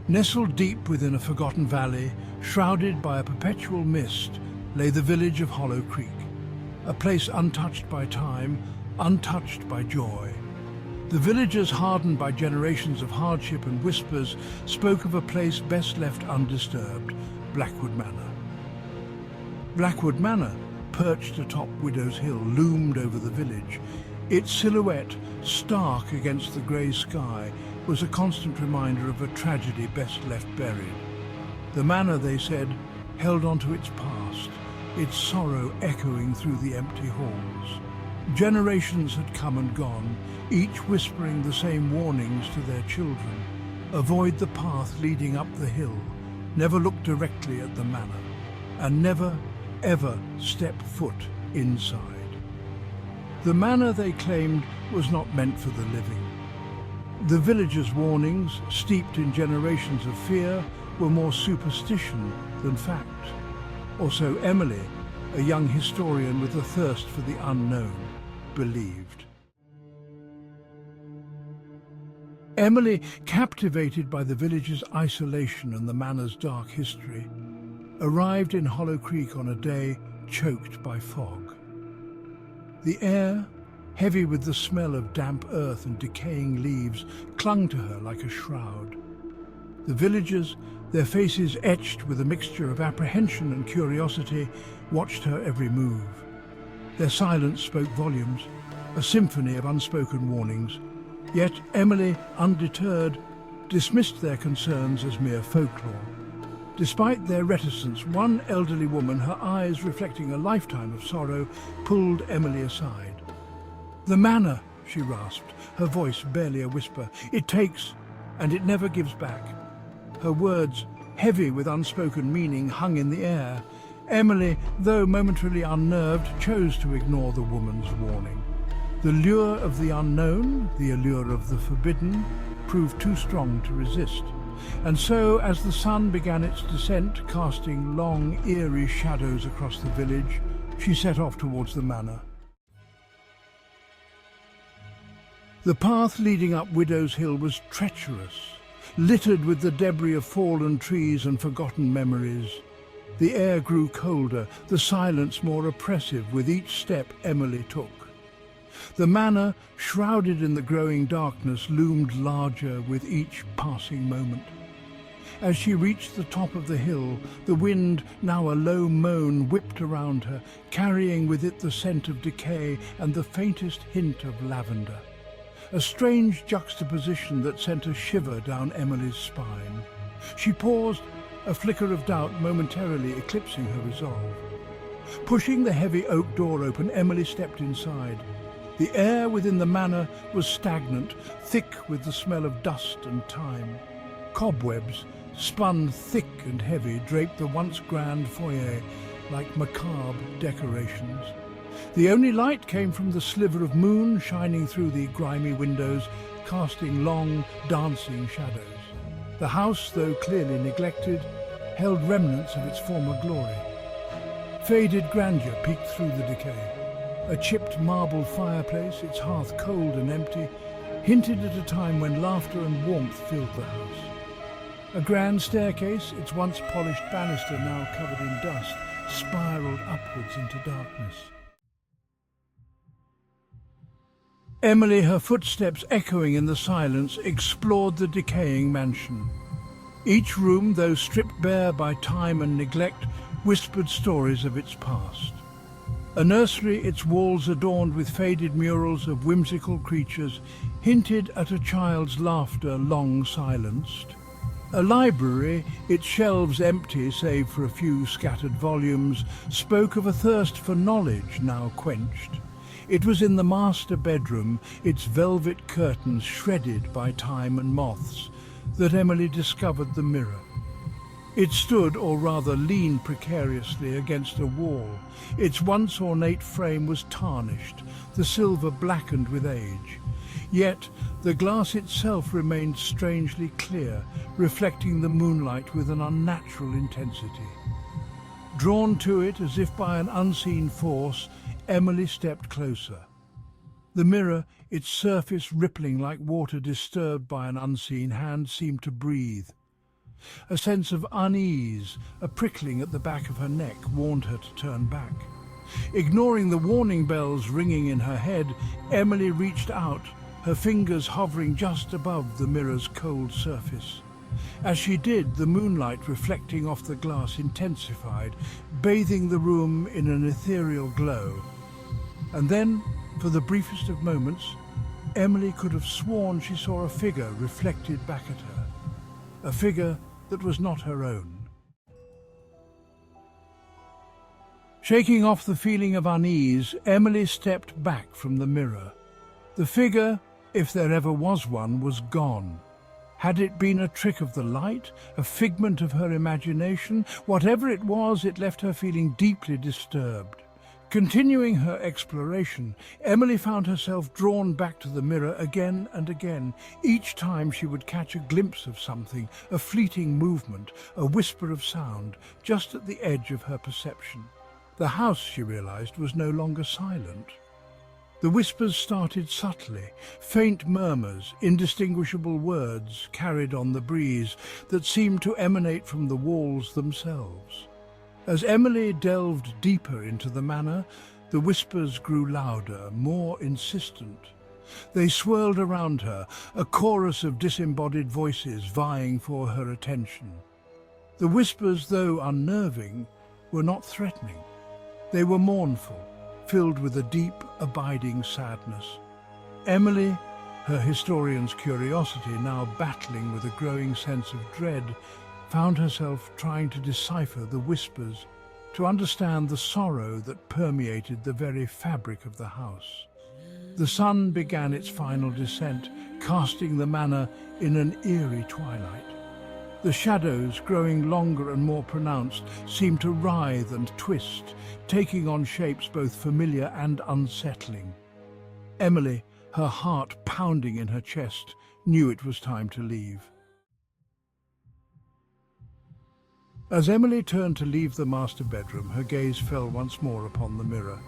Nestled deep within a forgotten valley, shrouded by a perpetual mist, lay the village of Hollow Creek, a place untouched by time, untouched by joy. The villagers, hardened by generations of hardship and whispers, spoke of a place best left undisturbed, Blackwood Manor. Blackwood Manor, perched atop Widow's Hill, loomed over the village. Its silhouette, stark against the grey sky, was a constant reminder of a tragedy best left buried. The manor, they said, held onto its past, its sorrow echoing through the empty halls. Generations had come and gone, each whispering the same warnings to their children. Avoid the path leading up the hill, never look directly at the manor, and never, ever step foot inside. The manor, they claimed, was not meant for the living. The villagers' warnings, steeped in generations of fear, were more superstition than fact. Or so Emily, a young historian with a thirst for the unknown, believed. Emily, captivated by the village's isolation and the manor's dark history, arrived in Hollow Creek on a day choked by fog. The air, heavy with the smell of damp earth and decaying leaves, clung to her like a shroud. The villagers, their faces etched with a mixture of apprehension and curiosity, watched her every move. Their silence spoke volumes, a symphony of unspoken warnings. Yet Emily, undeterred, dismissed their concerns as mere folklore. Despite their reticence, one elderly woman, her eyes reflecting a lifetime of sorrow, pulled Emily aside. "The manor," she rasped, her voice barely a whisper. "It takes, and it never gives back." Her words, heavy with unspoken meaning, hung in the air. Emily, though momentarily unnerved, chose to ignore the woman's warning. The lure of the unknown, the allure of the forbidden, proved too strong to resist. And so, as the sun began its descent, casting long, eerie shadows across the village, she set off towards the manor. The path leading up Widow's Hill was treacherous, littered with the debris of fallen trees and forgotten memories. The air grew colder, the silence more oppressive with each step Emily took. The manor, shrouded in the growing darkness, loomed larger with each passing moment. As she reached the top of the hill, the wind, now a low moan, whipped around her, carrying with it the scent of decay and the faintest hint of lavender. A strange juxtaposition that sent a shiver down Emily's spine. She paused, a flicker of doubt momentarily eclipsing her resolve. Pushing the heavy oak door open, Emily stepped inside. The air within the manor was stagnant, thick with the smell of dust and time. Cobwebs, spun thick and heavy, draped the once grand foyer like macabre decorations. The only light came from the sliver of moon shining through the grimy windows, casting long, dancing shadows. The house, though clearly neglected, held remnants of its former glory. Faded grandeur peeked through the decay. A chipped marble fireplace, its hearth cold and empty, hinted at a time when laughter and warmth filled the house. A grand staircase, its once polished banister now covered in dust, spiraled upwards into darkness. Emily, her footsteps echoing in the silence, explored the decaying mansion. Each room, though stripped bare by time and neglect, whispered stories of its past. A nursery, its walls adorned with faded murals of whimsical creatures, hinted at a child's laughter long silenced. A library, its shelves empty save for a few scattered volumes, spoke of a thirst for knowledge now quenched. It was in the master bedroom, its velvet curtains shredded by time and moths, that Emily discovered the mirror. It stood, or rather leaned precariously against a wall. Its once ornate frame was tarnished, the silver blackened with age. Yet the glass itself remained strangely clear, reflecting the moonlight with an unnatural intensity. Drawn to it as if by an unseen force, Emily stepped closer. The mirror, its surface rippling like water disturbed by an unseen hand, seemed to breathe. A sense of unease, a prickling at the back of her neck warned her to turn back. Ignoring the warning bells ringing in her head, Emily reached out, her fingers hovering just above the mirror's cold surface. As she did, the moonlight reflecting off the glass intensified, bathing the room in an ethereal glow. And then, for the briefest of moments, Emily could have sworn she saw a figure reflected back at her. A figure that was not her own. Shaking off the feeling of unease, Emily stepped back from the mirror. The figure, if there ever was one, was gone. Had it been a trick of the light, a figment of her imagination? Whatever it was, it left her feeling deeply disturbed. Continuing her exploration, Emily found herself drawn back to the mirror again and again. Each time she would catch a glimpse of something, a fleeting movement, a whisper of sound, just at the edge of her perception. The house, she realized, was no longer silent. The whispers started subtly, faint murmurs, indistinguishable words carried on the breeze that seemed to emanate from the walls themselves. As Emily delved deeper into the manor, the whispers grew louder, more insistent. They swirled around her, a chorus of disembodied voices vying for her attention. The whispers, though unnerving, were not threatening. They were mournful, filled with a deep, abiding sadness. Emily, her historian's curiosity now battling with a growing sense of dread, found herself trying to decipher the whispers, to understand the sorrow that permeated the very fabric of the house. The sun began its final descent, casting the manor in an eerie twilight. The shadows, growing longer and more pronounced, seemed to writhe and twist, taking on shapes both familiar and unsettling. Emily, her heart pounding in her chest, knew it was time to leave. As Emily turned to leave the master bedroom, her gaze fell once more upon the mirror.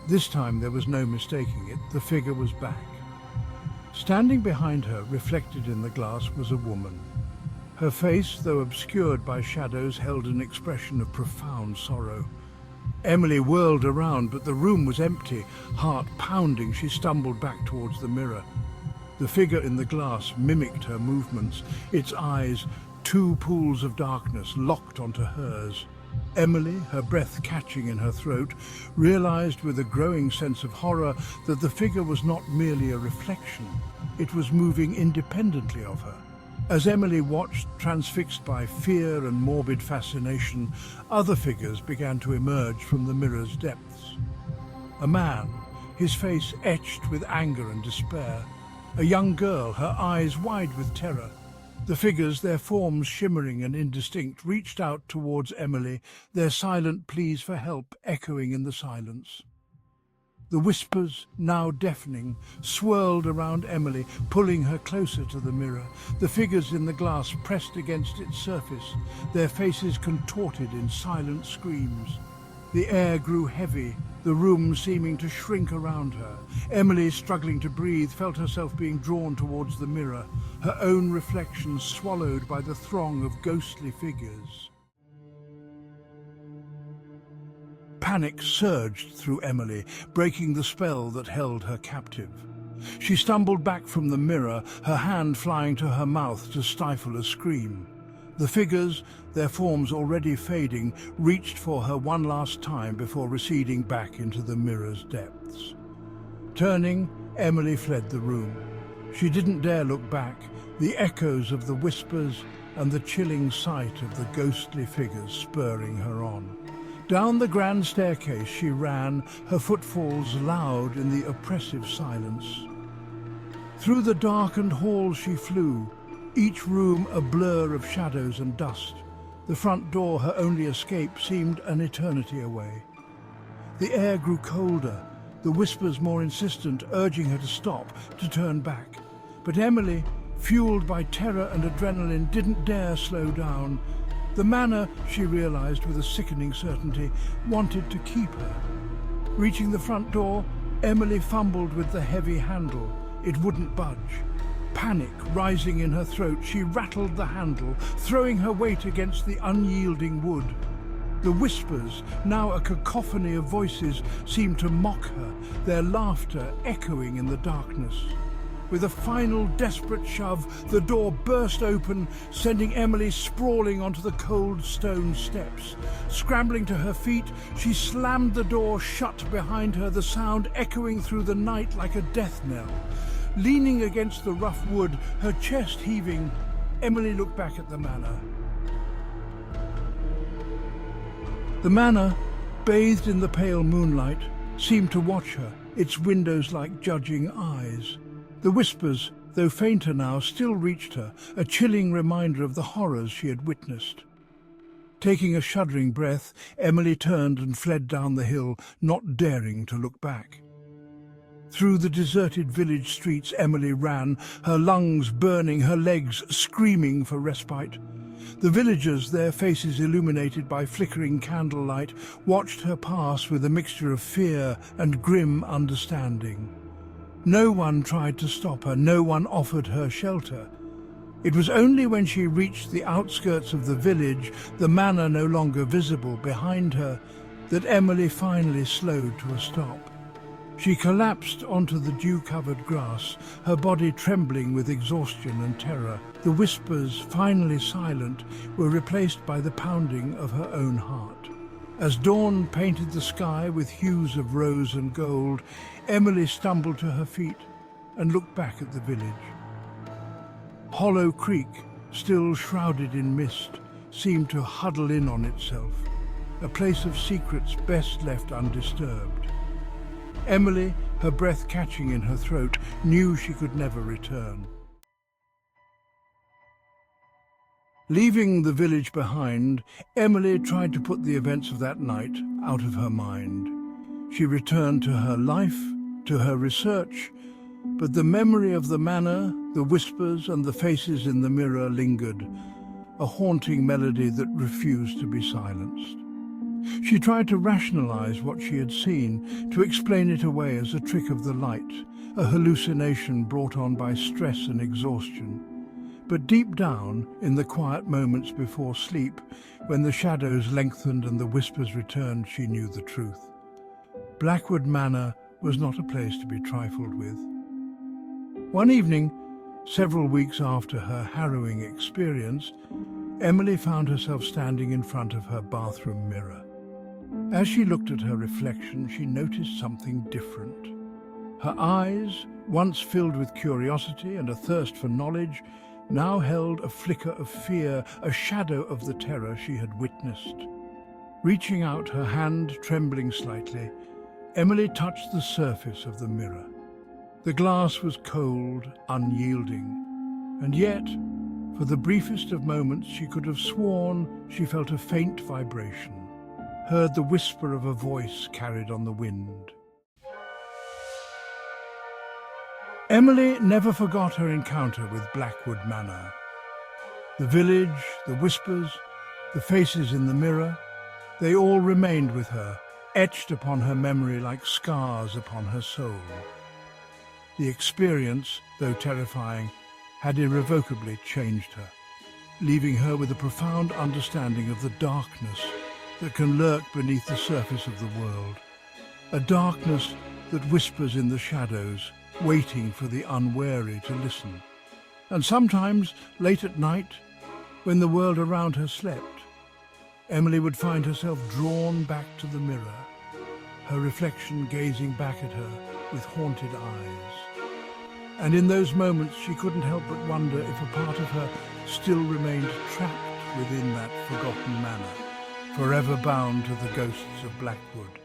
This time there was no mistaking it, the figure was back. Standing behind her, reflected in the glass, was a woman. Her face, though obscured by shadows, held an expression of profound sorrow. Emily whirled around, but the room was empty. Heart pounding, she stumbled back towards the mirror. The figure in the glass mimicked her movements, its eyes, two pools of darkness, locked onto hers. Emily, her breath catching in her throat, realized with a growing sense of horror that the figure was not merely a reflection. It was moving independently of her. As Emily watched, transfixed by fear and morbid fascination, other figures began to emerge from the mirror's depths. A man, his face etched with anger and despair. A young girl, her eyes wide with terror. The figures, their forms shimmering and indistinct, reached out towards Emily, their silent pleas for help echoing in the silence. The whispers, now deafening, swirled around Emily, pulling her closer to the mirror. The figures in the glass pressed against its surface, their faces contorted in silent screams. The air grew heavy, the room seeming to shrink around her. Emily, struggling to breathe, felt herself being drawn towards the mirror, her own reflection swallowed by the throng of ghostly figures. Panic surged through Emily, breaking the spell that held her captive. She stumbled back from the mirror, her hand flying to her mouth to stifle a scream. The figures, their forms already fading, reached for her one last time before receding back into the mirror's depths. Turning, Emily fled the room. She didn't dare look back, the echoes of the whispers and the chilling sight of the ghostly figures spurring her on. Down the grand staircase she ran, her footfalls loud in the oppressive silence. Through the darkened halls she flew, each room a blur of shadows and dust. The front door, her only escape, seemed an eternity away. The air grew colder, the whispers more insistent, urging her to stop, to turn back. But Emily, fueled by terror and adrenaline, didn't dare slow down. The manor, she realized with a sickening certainty, wanted to keep her. Reaching the front door, Emily fumbled with the heavy handle. It wouldn't budge. Panic rising in her throat, she rattled the handle, throwing her weight against the unyielding wood. The whispers, now a cacophony of voices, seemed to mock her, their laughter echoing in the darkness. With a final desperate shove, the door burst open, sending Emily sprawling onto the cold stone steps. Scrambling to her feet, she slammed the door shut behind her, the sound echoing through the night like a death knell. Leaning against the rough wood, her chest heaving, Emily looked back at the manor. The manor, bathed in the pale moonlight, seemed to watch her, its windows like judging eyes. The whispers, though fainter now, still reached her, a chilling reminder of the horrors she had witnessed. Taking a shuddering breath, Emily turned and fled down the hill, not daring to look back. Through the deserted village streets Emily ran, her lungs burning, her legs screaming for respite. The villagers, their faces illuminated by flickering candlelight, watched her pass with a mixture of fear and grim understanding. No one tried to stop her, no one offered her shelter. It was only when she reached the outskirts of the village, the manor no longer visible behind her, that Emily finally slowed to a stop. She collapsed onto the dew-covered grass, her body trembling with exhaustion and terror. The whispers, finally silent, were replaced by the pounding of her own heart. As dawn painted the sky with hues of rose and gold, Emily stumbled to her feet and looked back at the village. Hollow Creek, still shrouded in mist, seemed to huddle in on itself, a place of secrets best left undisturbed. Emily, her breath catching in her throat, knew she could never return. Leaving the village behind, Emily tried to put the events of that night out of her mind. She returned to her life, to her research, but the memory of the manor, the whispers and the faces in the mirror lingered, a haunting melody that refused to be silenced. She tried to rationalize what she had seen, to explain it away as a trick of the light, a hallucination brought on by stress and exhaustion. But deep down, in the quiet moments before sleep, when the shadows lengthened and the whispers returned, she knew the truth. Blackwood Manor was not a place to be trifled with. One evening, several weeks after her harrowing experience, Emily found herself standing in front of her bathroom mirror. As she looked at her reflection, she noticed something different. Her eyes, once filled with curiosity and a thirst for knowledge, now held a flicker of fear, a shadow of the terror she had witnessed. Reaching out, her hand trembling slightly, Emily touched the surface of the mirror. The glass was cold, unyielding, and yet, for the briefest of moments, she could have sworn she felt a faint vibration, heard the whisper of a voice carried on the wind. Emily never forgot her encounter with Blackwood Manor. The village, the whispers, the faces in the mirror, they all remained with her, etched upon her memory like scars upon her soul. The experience, though terrifying, had irrevocably changed her, leaving her with a profound understanding of the darkness that can lurk beneath the surface of the world, a darkness that whispers in the shadows, waiting for the unwary to listen. And sometimes, late at night, when the world around her slept, Emily would find herself drawn back to the mirror, her reflection gazing back at her with haunted eyes. And in those moments she couldn't help but wonder if a part of her still remained trapped within that forgotten manor, forever bound to the ghosts of Blackwood.